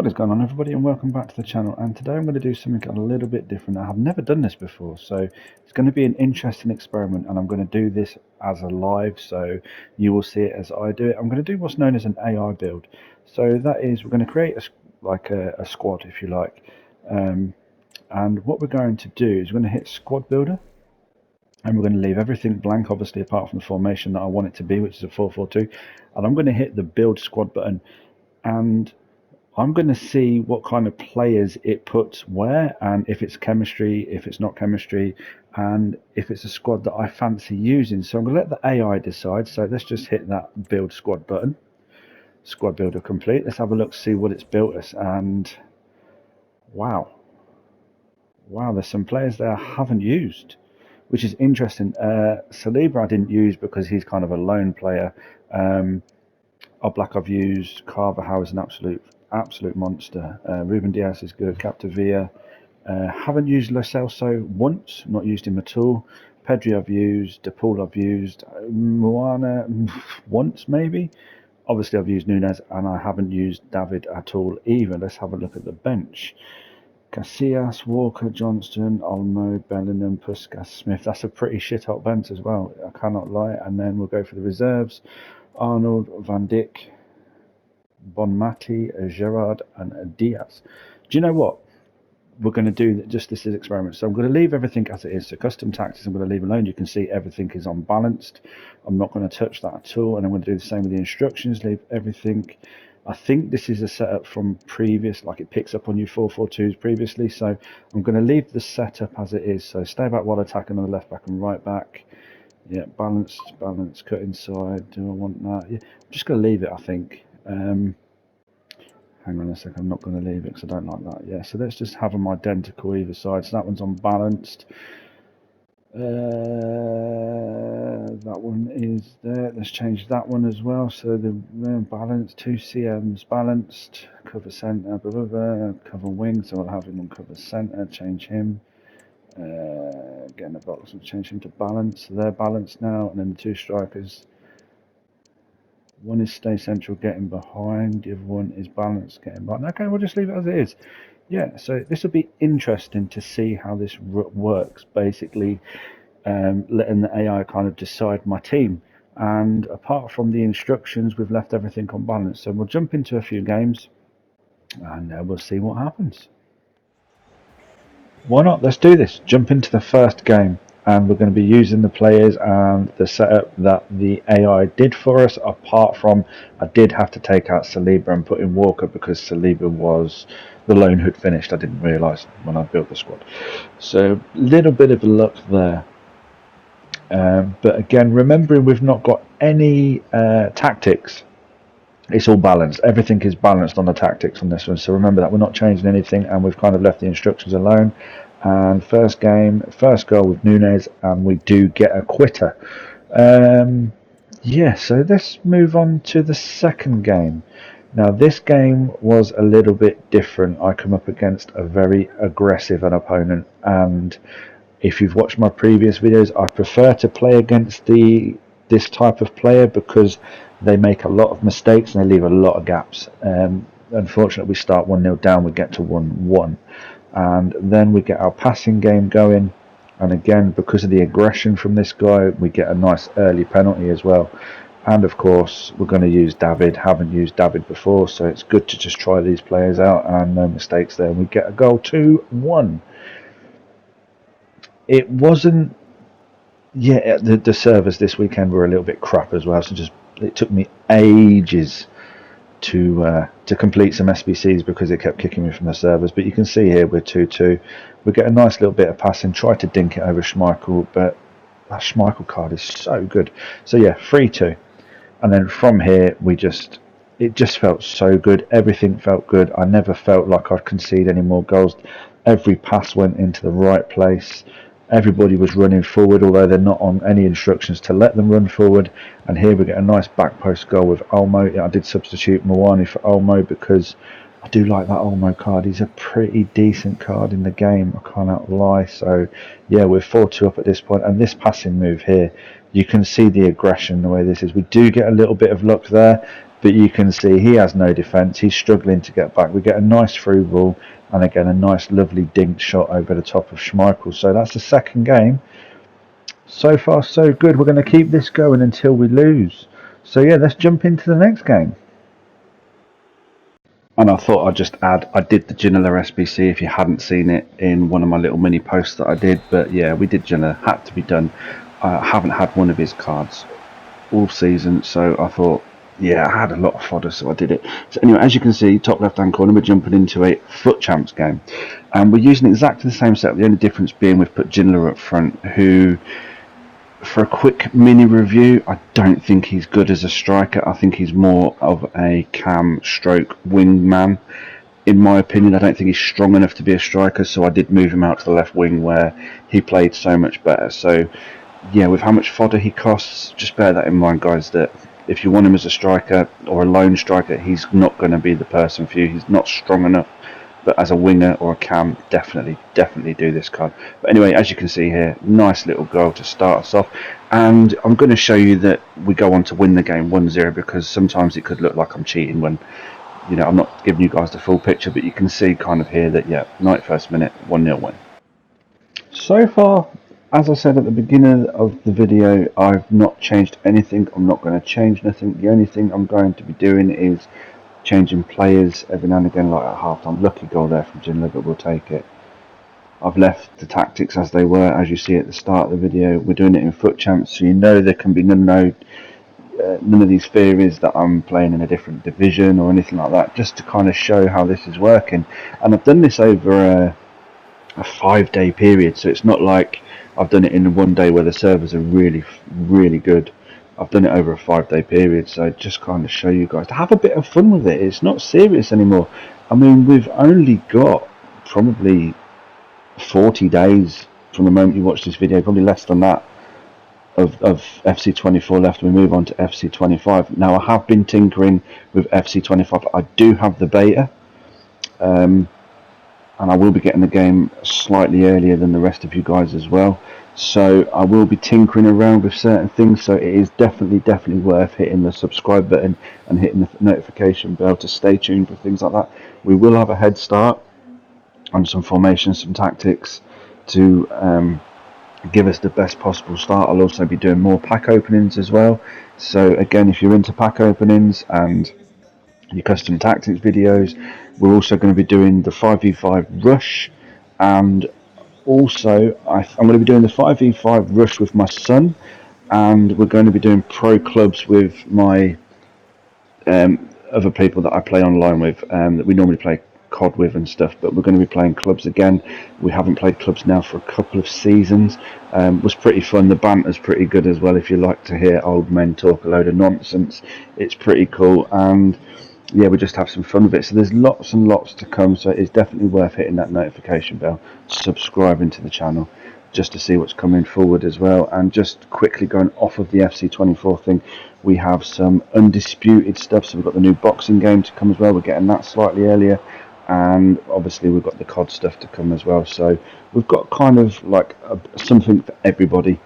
What is going on, everybody, and welcome back to the channel. And today I'm going to do something a little bit different. I have never done this before, so it's going to be an interesting experiment, and I'm going to do this as a live, so you will see it as I do it. I'm going to do what's known as an AI build. So that is, we're going to create a squad, if you like, and what we're going to do is we're going to hit Squad Builder, and we're going to leave everything blank, obviously, apart from the formation that I want it to be, which is a 4-4-2, and I'm going to hit the Build Squad button, and I'm going to see what kind of players it puts where, and if it's chemistry, if it's not chemistry, and if it's a squad that I fancy using. So I'm going to let the AI decide. So let's just hit that build squad button. Squad builder complete. Let's have a look, see what it's built us. And wow, there's some players there I haven't used, which is interesting. Saliba I didn't use because he's kind of a lone player. Oblak I've used. Carvajal is an absolute monster. Ruben Dias is good. Capdevila. Haven't used Lo Celso once, not used him at all. Pedri I've used. De Paul I've used. Moana once maybe. Obviously I've used Nunez, and I haven't used David at all either. Let's have a look at the bench. Casillas, Walker, Johnston, Olmo, Bellingham, Puskas, Smith. That's a pretty shit hot bench as well, I cannot lie. And then we'll go for the reserves. Arnold, Van Dijk, Bonmati, Gerrard, and Diaz. Do you know what? We're going to do just this as experiment. So I'm going to leave everything as it is. So custom tactics I'm going to leave alone. You can see everything is unbalanced. I'm not going to touch that at all. And I'm going to do the same with the instructions. Leave everything. I think this is a setup from previous, like it picks up on you 4-4-2s previously. So I'm going to leave the setup as it is. So stay back while attacking on the left back and right back. Yeah, balanced, cut inside. Do I want that? Yeah, I'm just going to leave it, I think. Hang on a sec, I'm not going to leave it because I don't like that. Yeah, so let's just have them identical either side. So that one's unbalanced. That one is there. Let's change that one as well. So the balanced, 2 CMs balanced, cover centre, cover wing. So I'll have him on cover centre, change him. Get in the box and change him to balance. So they're balanced now, and then the 2 strikers. One is stay central, getting behind. The other one is balanced, getting behind. Okay, we'll just leave it as it is. Yeah, so this will be interesting to see how this works. Basically, letting the AI kind of decide my team. And apart from the instructions, we've left everything on balance. So we'll jump into a few games, and we'll see what happens. Why not? Let's do this. Jump into the first game. And we're going to be using the players and the setup that the AI did for us, apart from I did have to take out Saliba and put in Walker because Saliba was the lone who'd finished. I didn't realise when I built the squad. So a little bit of luck there. But again, remembering we've not got any tactics. It's all balanced. Everything is balanced on the tactics on this one. So remember that we're not changing anything, and we've kind of left the instructions alone. And first game, first goal with Nunez, and we do get a quitter. Yeah, so let's move on to the second game. Now this game was a little bit different. I come up against a very aggressive opponent, and if you've watched my previous videos, I prefer to play against this type of player because they make a lot of mistakes and they leave a lot of gaps. Unfortunately, we start 1-0 down, we get to 1-1. And then we get our passing game going, and again, because of the aggression from this guy, we get a nice early penalty as well. And of course, we're going to use David. Haven't used David before, so it's good to just try these players out, and no mistakes there. And we get a goal, 2-1. It wasn't, yeah, the servers this weekend were a little bit crap as well, so it took me ages to complete some SBCs because it kept kicking me from the servers. But you can see here we're 2-2. We get a nice little bit of passing, try to dink it over Schmeichel, but that Schmeichel card is so good. So yeah, 3-2. And then from here it just felt so good. Everything felt good. I never felt like I'd concede any more goals. Every pass went into the right place. Everybody was running forward, although they're not on any instructions to let them run forward. And here we get a nice back post goal with Olmo. I did substitute Moani for Olmo because I do like that Olmo card. He's a pretty decent card in the game, I cannot lie. So yeah, we're 4-2 up at this point. And this passing move here, you can see the aggression the way this is. We do get a little bit of luck there. but you can see he has no defence. He's struggling to get back. We get a nice through ball, and again a nice lovely dinked shot over the top of Schmeichel. So that's the second game. So far so good. We're going to keep this going until we lose. So yeah, let's jump into the next game. And I thought I'd just add, I did the Ginola SBC if you hadn't seen it in one of my little mini posts that I did. But yeah, we did Ginola, had to be done. I haven't had one of his cards all season, so I thought, yeah, I had a lot of fodder, so I did it. So anyway, as you can see, top left hand corner, we're jumping into a FUT Champs game. And we're using exactly the same set, the only difference being we've put Ginola up front, who, for a quick mini review, I don't think he's good as a striker. I think he's more of a cam stroke wingman. In my opinion, I don't think he's strong enough to be a striker, so I did move him out to the left wing where he played so much better. So yeah, with how much fodder he costs, just bear that in mind, guys, that if you want him as a striker or a lone striker, he's not going to be the person for you. He's not strong enough. But as a winger or a cam, definitely do this card. But anyway, as you can see here, nice little goal to start us off. And I'm going to show you that we go on to win the game 1-0, because sometimes it could look like I'm cheating when, you know, I'm not giving you guys the full picture. But you can see kind of here that, yeah, 91st minute, 1-0 win. So far, as I said at the beginning of the video, I've not changed anything. I'm not going to change nothing. The only thing I'm going to be doing is changing players every now and again, like at half-time. Lucky goal there from Ginola, but we'll take it. I've left the tactics as they were, as you see at the start of the video. We're doing it in FUT Champs, so you know there can be none of these theories that I'm playing in a different division or anything like that, just to kind of show how this is working. And I've done this over a 5-day period, so it's not like I've done it in one day where the servers are really good. I've done it over a 5-day period, so just kind of show you guys to have a bit of fun with it. It's not serious anymore. I mean, we've only got probably 40 days from the moment you watch this video, probably less than that, of FC24 left. We move on to FC25. Now, I have been tinkering with FC25. I do have the beta, and I will be getting the game slightly earlier than the rest of you guys as well. So I will be tinkering around with certain things, so it is definitely worth hitting the subscribe button and hitting the notification bell to stay tuned for things like that. We will have a head start on some formations, some tactics to give us the best possible start. I'll also be doing more pack openings as well. So again, if you're into pack openings and your custom tactics videos, we're also going to be doing the 5v5 rush, and also I'm going to be doing the 5v5 rush with my son, and we're going to be doing pro clubs with my other people that I play online with, that we normally play COD with and stuff, but we're going to be playing clubs again. We haven't played clubs now for a couple of seasons. It was pretty fun. The banter's pretty good as well. If you like to hear old men talk a load of nonsense, it's pretty cool. And yeah, we just have some fun with it. So there's lots and lots to come, so it's definitely worth hitting that notification bell, subscribing to the channel, just to see what's coming forward as well. And just quickly going off of the FC24 thing, we have some undisputed stuff. So we've got the new boxing game to come as well. We're getting that slightly earlier, and obviously we've got the COD stuff to come as well. So we've got kind of like something for everybody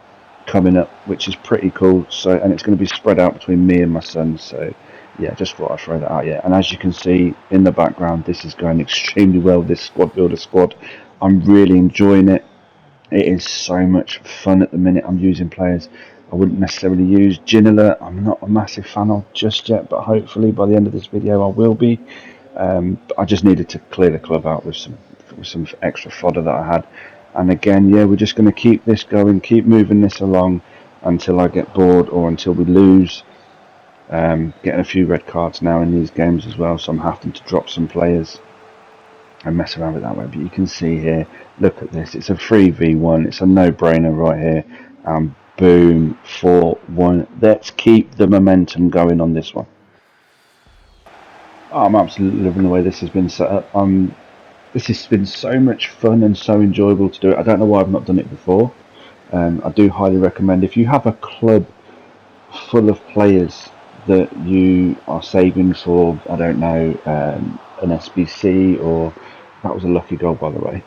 coming up, which is pretty cool. So, and it's going to be spread out between me and my son. So yeah, just thought I'd throw that out. Yeah, and as you can see in the background, this is going extremely well, this squad builder squad. I'm really enjoying it. It is so much fun at the minute. I'm using players I wouldn't necessarily use. Ginola, I'm not a massive fan of just yet, but hopefully by the end of this video I will be. But I just needed to clear the club out with some extra fodder that I had. And again, yeah, we're just going to keep this going, keep moving this along until I get bored or until we lose. Getting a few red cards now in these games as well, so I'm having to drop some players and mess around with that way. But you can see here, look at this, it's a 3v1, it's a no-brainer right here. Boom, 4-1. Let's keep the momentum going on this one. I'm absolutely loving the way this has been set up. This has been so much fun and so enjoyable to do it. I don't know why I've not done it before. I do highly recommend, if you have a club full of players that you are saving for, I don't know, an SBC, or that was a lucky goal by the way,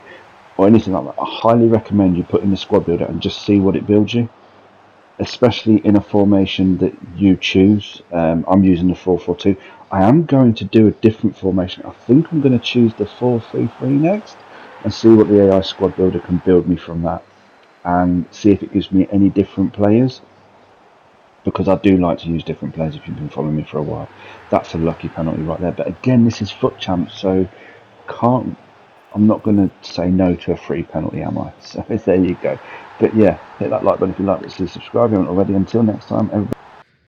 or anything like that, I highly recommend you put in the squad builder and just see what it builds you. especially in a formation that you choose. I'm using the 4-4-2. I am going to do a different formation. I think I'm going to choose the 4-3-3 next and see what the AI squad builder can build me from that, and see if it gives me any different players, because I do like to use different players if you've been following me for a while. That's a lucky penalty right there. But again, this is FUT Champs, so I'm not going to say no to a free penalty, am I? So there you go. But yeah, hit that like button if you like this. Subscribe if you haven't already. Until next time, everybody.